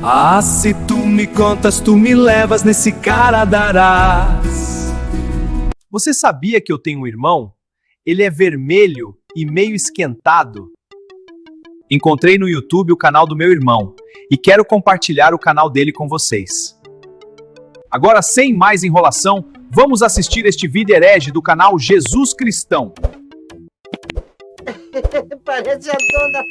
Ah, se tu me contas, tu me levas, nesse cara darás. Você sabia que eu tenho um irmão? Ele é vermelho e meio esquentado. Encontrei no YouTube o canal do meu irmão e quero compartilhar o canal dele com vocês. Agora, sem mais enrolação, vamos assistir este vídeo herege do canal Jesus Cristão. Parece a dona.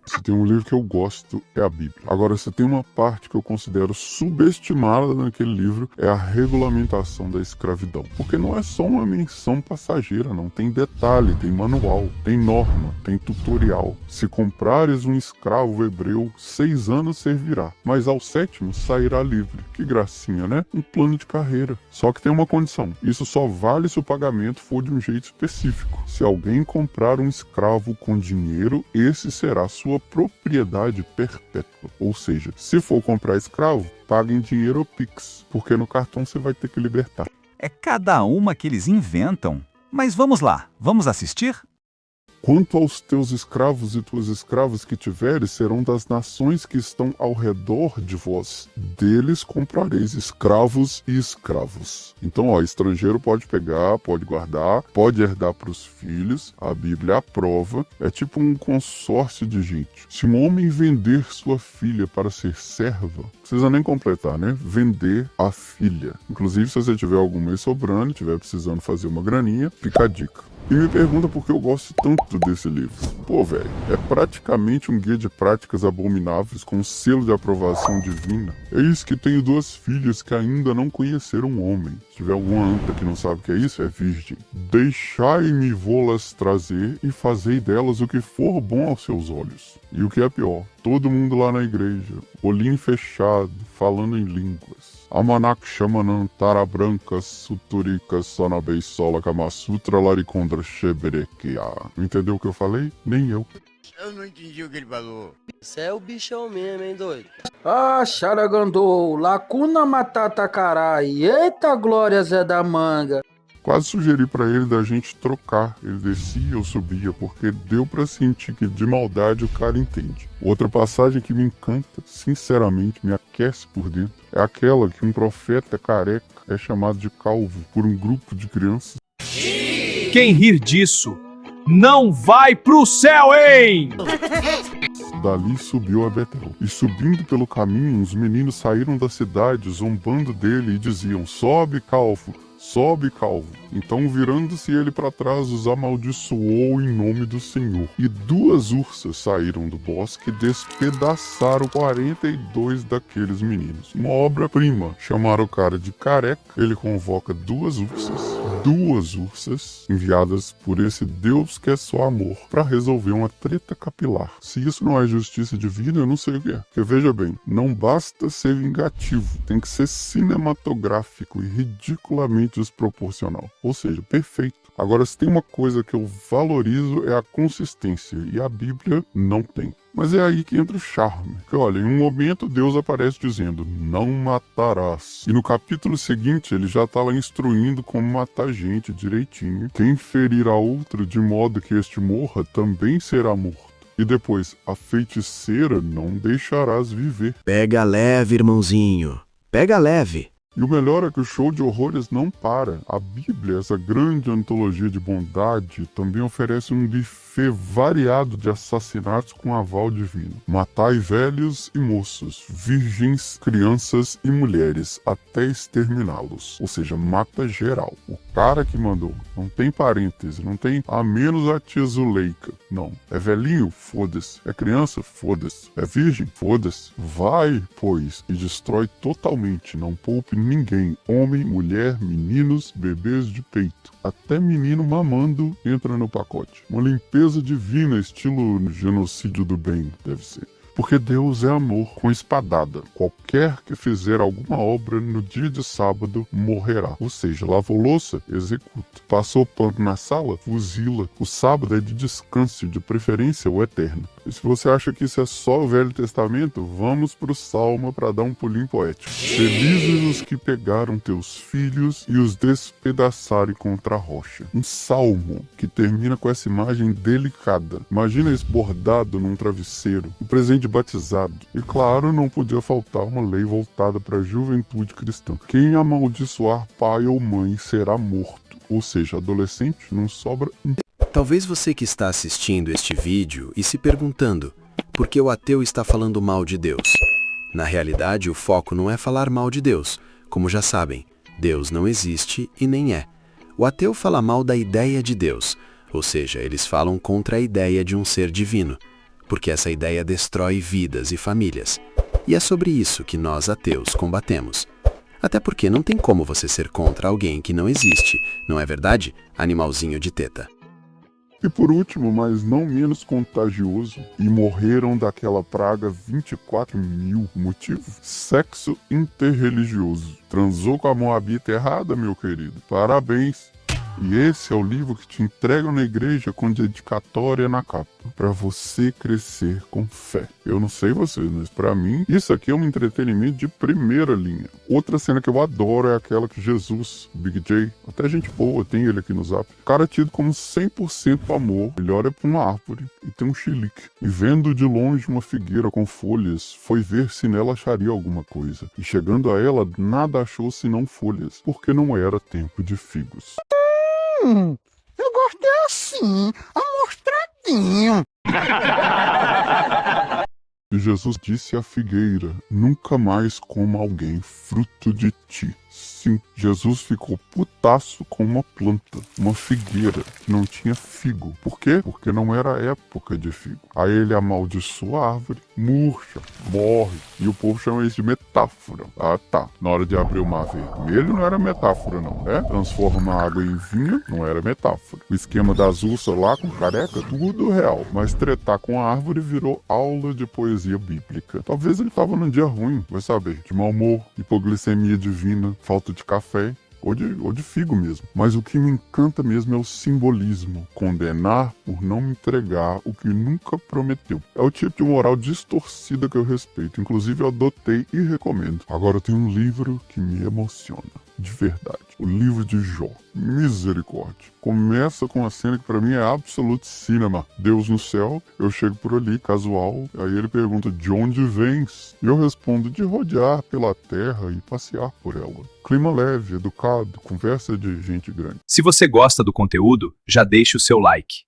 Se tem um livro que eu gosto, é a Bíblia. Agora, se tem uma parte que eu considero subestimada naquele livro, é a regulamentação da escravidão. Porque não é só uma menção passageira, não. Tem detalhe, tem manual, tem norma, tem tutorial. Se comprares um escravo hebreu, 6 anos servirá, mas ao 7º sairá livre. Que gracinha, né? Um plano de carreira. Só que tem uma condição. Isso só vale se o pagamento for de um jeito específico. Se alguém comprar um escravo com dinheiro, esse será sua propriedade perpétua. Ou seja, se for comprar escravo, pague em dinheiro ou Pix, porque no cartão você vai ter que libertar. É cada uma que eles inventam. Mas vamos lá, vamos assistir? Quanto aos teus escravos e tuas escravas que tiveres, serão das nações que estão ao redor de vós. Deles comprareis escravos e escravos. Então, estrangeiro pode pegar, pode guardar, pode herdar para os filhos. A Bíblia aprova. É tipo um consórcio de gente. Se um homem vender sua filha para ser serva, não precisa nem completar, né? Vender a filha. Inclusive, se você tiver algum mês sobrando, estiver precisando fazer uma graninha, fica a dica. E me pergunta por que eu gosto tanto desse livro. Pô, velho, é praticamente um guia de práticas abomináveis com um selo de aprovação divina. Eis que tenho 2 filhas que ainda não conheceram um homem. Se tiver alguma anta que não sabe o que é isso, é virgem. Deixai-me vô-las trazer e fazei delas o que for bom aos seus olhos. E o que é pior, todo mundo lá na igreja, olhinho fechado, falando em línguas. Amanak Shamanam Tarabranca Suturika Sanabei Sola Kamasutra Larikondra Sheberekia. Entendeu o que eu falei? Nem eu. Eu não entendi o que ele falou. Você é o bichão mesmo, hein, doido? Ah, Charagandou, Lacuna Matata Carai, eita glória Zé da Manga. Quase sugeri pra ele da gente trocar. Ele descia, eu subia, porque deu pra sentir que de maldade o cara entende. Outra passagem que me encanta, sinceramente, me aquece por dentro, é aquela que um profeta careca é chamado de calvo por um grupo de crianças. Quem rir disso não vai pro céu, hein? Dali subiu a Betel. E subindo pelo caminho, os meninos saíram da cidade, zombando dele e diziam: sobe, calvo! Sobe, calvo. Então, virando-se ele para trás, os amaldiçoou em nome do Senhor. E 2 ursas saíram do bosque e despedaçaram 42 daqueles meninos. Uma obra-prima. Chamaram o cara de careca. Ele convoca 2 ursas enviadas por esse Deus que é só amor, para resolver uma treta capilar. Se isso não é justiça divina, eu não sei o que é. Porque veja bem, não basta ser vingativo, tem que ser cinematográfico e ridiculamente desproporcional. Ou seja, perfeito. Agora, se tem uma coisa que eu valorizo é a consistência, e a Bíblia não tem. Mas é aí que entra o charme. Porque, olha, em um momento Deus aparece dizendo, não matarás. E no capítulo seguinte ele já está lá instruindo como matar gente direitinho. Quem ferir a outro de modo que este morra também será morto. E depois, a feiticeira não deixarás viver. Pega leve, irmãozinho. Pega leve. E o melhor é que o show de horrores não para. A Bíblia, essa grande antologia de bondade, também oferece um buffet variado de assassinatos com aval divino. Matai velhos e moços, virgens, crianças e mulheres, até exterminá-los. Ou seja, mata geral. O cara que mandou. Não tem parêntese, não tem a menos a tia Zuleika. Não. É velhinho? Foda-se. É criança? Foda-se. É virgem? Foda-se. Vai, pois, e destrói totalmente. Não poupe ninguém. Homem, mulher, meninos, bebês de peito. Até menino mamando entra no pacote. Uma limpeza divina, estilo genocídio do bem, deve ser. Porque Deus é amor, com espadada. Qualquer que fizer alguma obra no dia de sábado morrerá. Ou seja, lavou louça, executa. Passou pano na sala, fuzila. O sábado é de descanso, de preferência o eterno. E se você acha que isso é só o Velho Testamento, vamos pro Salmo para dar um pulinho poético. Felizes os que pegaram teus filhos e os despedaçarem contra a rocha. Um salmo que termina com essa imagem delicada. Imagina isso bordado num travesseiro, um presente de batizado. E claro, não podia faltar uma lei voltada para a juventude cristã. Quem amaldiçoar pai ou mãe será morto. Ou seja, adolescente não sobra um. Talvez você que está assistindo este vídeo e se perguntando por que o ateu está falando mal de Deus. Na realidade, o foco não é falar mal de Deus. Como já sabem, Deus não existe e nem é. O ateu fala mal da ideia de Deus, ou seja, eles falam contra a ideia de um ser divino, porque essa ideia destrói vidas e famílias. E é sobre isso que nós ateus combatemos. Até porque não tem como você ser contra alguém que não existe, não é verdade, animalzinho de teta? E por último, mas não menos contagioso, e morreram daquela praga 24 mil motivos. Sexo interreligioso. Transou com a moabita errada, meu querido. Parabéns. E esse é o livro que te entregam na igreja com dedicatória na capa, para você crescer com fé. Eu não sei vocês, mas para mim, isso aqui é um entretenimento de primeira linha. Outra cena que eu adoro é aquela que Jesus, Big J, até gente boa, tem ele aqui no Zap, cara tido como 100% amor, ele olha para uma árvore e tem um chilique. E vendo de longe uma figueira com folhas, foi ver se nela acharia alguma coisa. E chegando a ela, nada achou senão folhas, porque não era tempo de figos. Eu gostei assim, amostradinho. E Jesus disse à figueira, nunca mais coma alguém fruto de ti. Sim, Jesus ficou putaço com uma planta, uma figueira, que não tinha figo. Por quê? Porque não era época de figo. Aí ele amaldiçoa a árvore, murcha, morre. E o povo chama isso de metáfora. Ah tá, na hora de abrir o mar vermelho não era metáfora não, né? Transforma a água em vinho, não era metáfora. O esquema das ursas lá com careca, tudo real. Mas tretar com a árvore virou aula de poesia bíblica. Talvez ele tava num dia ruim, vai saber. De mau humor, hipoglicemia divina, falta de café ou de figo mesmo. Mas o que me encanta mesmo é o simbolismo. Condenar por não me entregar o que nunca prometeu. É o tipo de moral distorcida que eu respeito. Inclusive eu adotei e recomendo. Agora tem um livro que me emociona. De verdade. O livro de Jó. Misericórdia. Começa com uma cena que pra mim é absolute cinema. Deus no céu, eu chego por ali, casual, aí ele pergunta, de onde vens? E eu respondo, de rodear pela terra e passear por ela. Clima leve, educado, conversa de gente grande. Se você gosta do conteúdo, já deixe o seu like.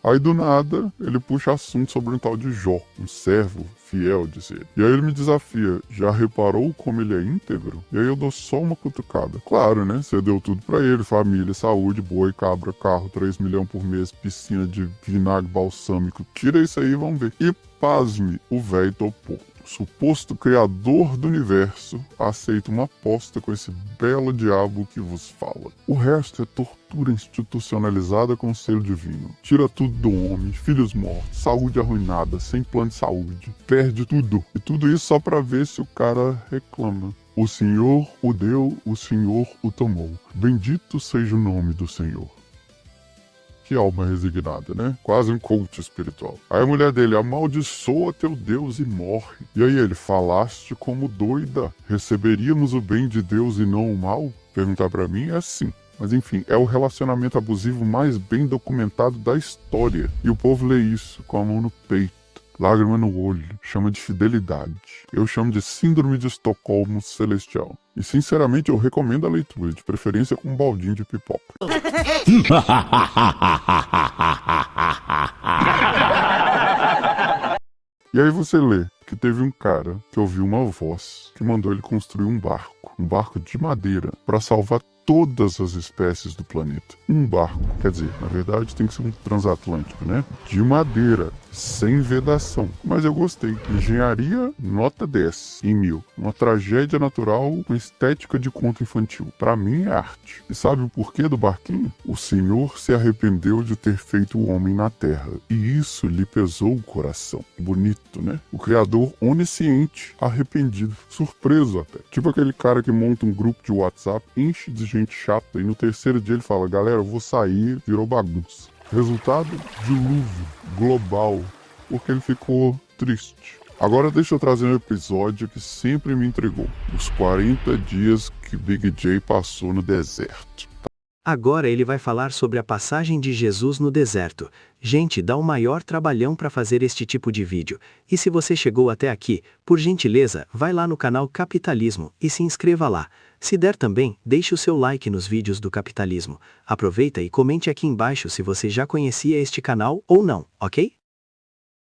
Aí do nada, ele puxa assunto sobre um tal de Jó, um servo fiel, diz ele. E aí ele me desafia, já reparou como ele é íntegro? E aí eu dou só uma cutucada. Claro, né? Você deu tudo pra ele, família, saúde, boi, cabra, carro, 3 milhões por mês, piscina de vinagre balsâmico. Tira isso aí e vamos ver. E pasme, o velho topou. Suposto criador do universo, aceita uma aposta com esse belo diabo que vos fala. O resto é tortura institucionalizada com selo divino. Tira tudo do homem, filhos mortos, saúde arruinada, sem plano de saúde. Perde tudo. E tudo isso só pra ver se o cara reclama. O Senhor o deu, o Senhor o tomou. Bendito seja o nome do Senhor. Que alma resignada, né? Quase um coach espiritual. Aí a mulher dele, amaldiçoa teu Deus e morre. E aí ele, falaste como doida. Receberíamos o bem de Deus e não o mal? Perguntar pra mim é assim. Mas enfim, é o relacionamento abusivo mais bem documentado da história. E o povo lê isso com a mão no peito. Lágrima no olho, chama de fidelidade. Eu chamo de síndrome de Estocolmo celestial. E sinceramente eu recomendo a leitura, de preferência com um baldinho de pipoca. E aí você lê que teve um cara que ouviu uma voz que mandou ele construir um barco de madeira, para salvar todas as espécies do planeta. Um barco, quer dizer, na verdade tem que ser um transatlântico, né? De madeira, sem vedação. Mas eu gostei. Engenharia, nota 10 em 1000. Uma tragédia natural com estética de conto infantil. Pra mim é arte. E sabe o porquê do barquinho? O Senhor se arrependeu de ter feito o homem na terra. E isso lhe pesou o coração. Bonito, né? O Criador onisciente, arrependido, surpreso até. Tipo aquele cara que monta um grupo de WhatsApp, enche de gente chata e no terceiro dia ele fala, galera, eu vou sair, virou bagunça. Resultado, dilúvio global, porque ele ficou triste. Agora deixa eu trazer um episódio que sempre me intrigou. Os 40 dias que Big J passou no deserto. Agora ele vai falar sobre a passagem de Jesus no deserto. Gente, dá o maior trabalhão para fazer este tipo de vídeo. E se você chegou até aqui, por gentileza, vai lá no canal Capitalismo e se inscreva lá. Se der também, deixe o seu like nos vídeos do Capitalismo. Aproveita e comente aqui embaixo se você já conhecia este canal ou não, ok?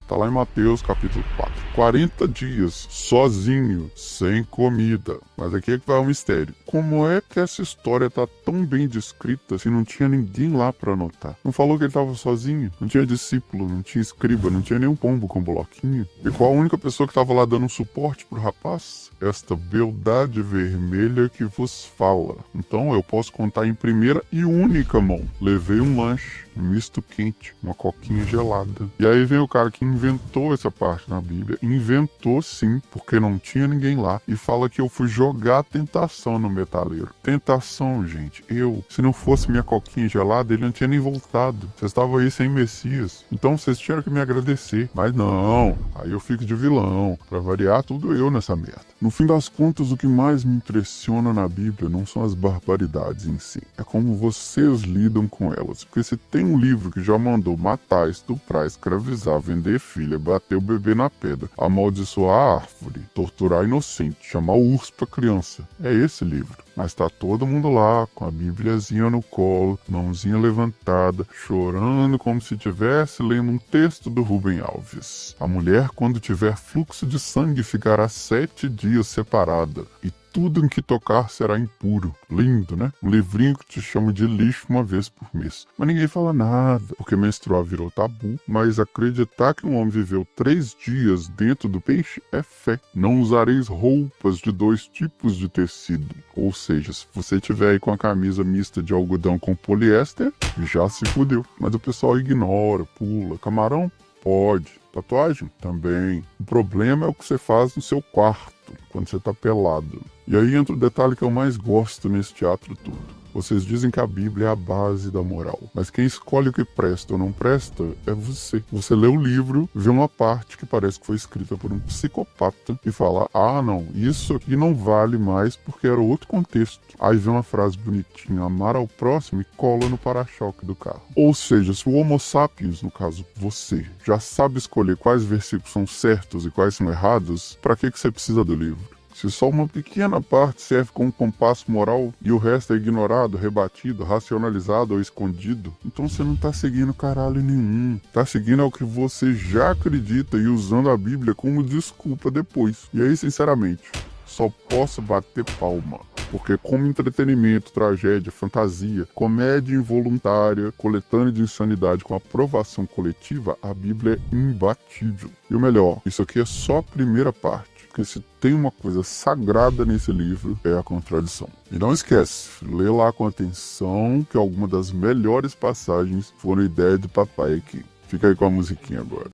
Tá lá em Mateus capítulo 4. 40 dias, sozinho, sem comida. Mas aqui é que vai o mistério. Como é que essa história tá tão bem descrita se não tinha ninguém lá para anotar? Não falou que ele tava sozinho? Não tinha discípulo, não tinha escriba, não tinha nenhum pombo com bloquinho? E qual a única pessoa que tava lá dando um suporte pro rapaz? Esta beldade vermelha que vos fala. Então eu posso contar em primeira e única mão. Levei um lanche, um misto quente, uma coquinha gelada. E aí vem o cara que inventou essa parte na Bíblia. Inventou sim, porque não tinha ninguém lá. E fala que eu fui jogar tentação no metaleiro. Tentação, gente. Se não fosse minha coquinha gelada, ele não tinha nem voltado. Vocês estavam aí sem Messias. Então vocês tinham que me agradecer. Mas não, aí eu fico de vilão. Pra variar, tudo eu nessa merda. No fim das contas, o que mais me impressiona na Bíblia não são as barbaridades em si. É como vocês lidam com elas. Porque se tem um livro que já mandou matar, estuprar, escravizar, vender filha, bater o bebê na pedra, amaldiçoar a árvore, torturar inocente, chamar o urso pra criança. É esse livro. Mas tá todo mundo lá, com a bibliazinha no colo, mãozinha levantada, chorando como se estivesse lendo um texto do Rubem Alves. A mulher, quando tiver fluxo de sangue, ficará 7 dias separada, e tudo em que tocar será impuro. Lindo, né? Um livrinho que te chama de lixo uma vez por mês. Mas ninguém fala nada, porque menstruar virou tabu. Mas acreditar que um homem viveu 3 dias dentro do peixe é fé. Não usareis roupas de 2 tipos de tecido. Ou seja, se você tiver aí com a camisa mista de algodão com poliéster, já se fudeu. Mas o pessoal ignora, pula. Camarão? Pode. Tatuagem? Também. O problema é o que você faz no seu quarto, quando você tá pelado. E aí entra o detalhe que eu mais gosto nesse teatro todo. Vocês dizem que a Bíblia é a base da moral. Mas quem escolhe o que presta ou não presta é você. Você lê o livro, vê uma parte que parece que foi escrita por um psicopata e fala, ah não, isso aqui não vale mais porque era outro contexto. Aí vem uma frase bonitinha, amar ao próximo, e cola no para-choque do carro. Ou seja, se o Homo sapiens, no caso você, já sabe escolher quais versículos são certos e quais são errados, para que você precisa do livro? Se só uma pequena parte serve como compasso moral e o resto é ignorado, rebatido, racionalizado ou escondido, então você não tá seguindo caralho nenhum. Tá seguindo ao que você já acredita e usando a Bíblia como desculpa depois. E aí, sinceramente, só posso bater palma. Porque como entretenimento, tragédia, fantasia, comédia involuntária, coletânea de insanidade com aprovação coletiva, a Bíblia é imbatível. E o melhor, isso aqui é só a primeira parte. Porque se tem uma coisa sagrada nesse livro, é a contradição. E não esquece, lê lá com atenção que algumas das melhores passagens foram ideia de papai aqui. Fica aí com a musiquinha agora.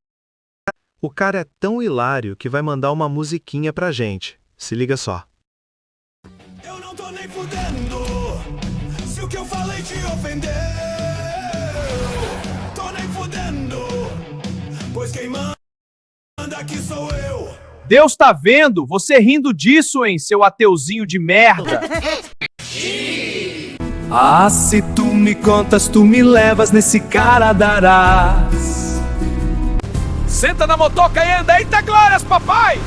O cara é tão hilário que vai mandar uma musiquinha pra gente. Se liga só. Eu não tô nem fudendo se o que eu falei te ofendeu. Tô nem fudendo, pois quem manda aqui sou eu. Deus tá vendo? Você rindo disso, hein, seu ateuzinho de merda? Ah, se tu me contas, tu me levas, nesse cara darás. Senta na motoca e anda. Eita glórias, papai!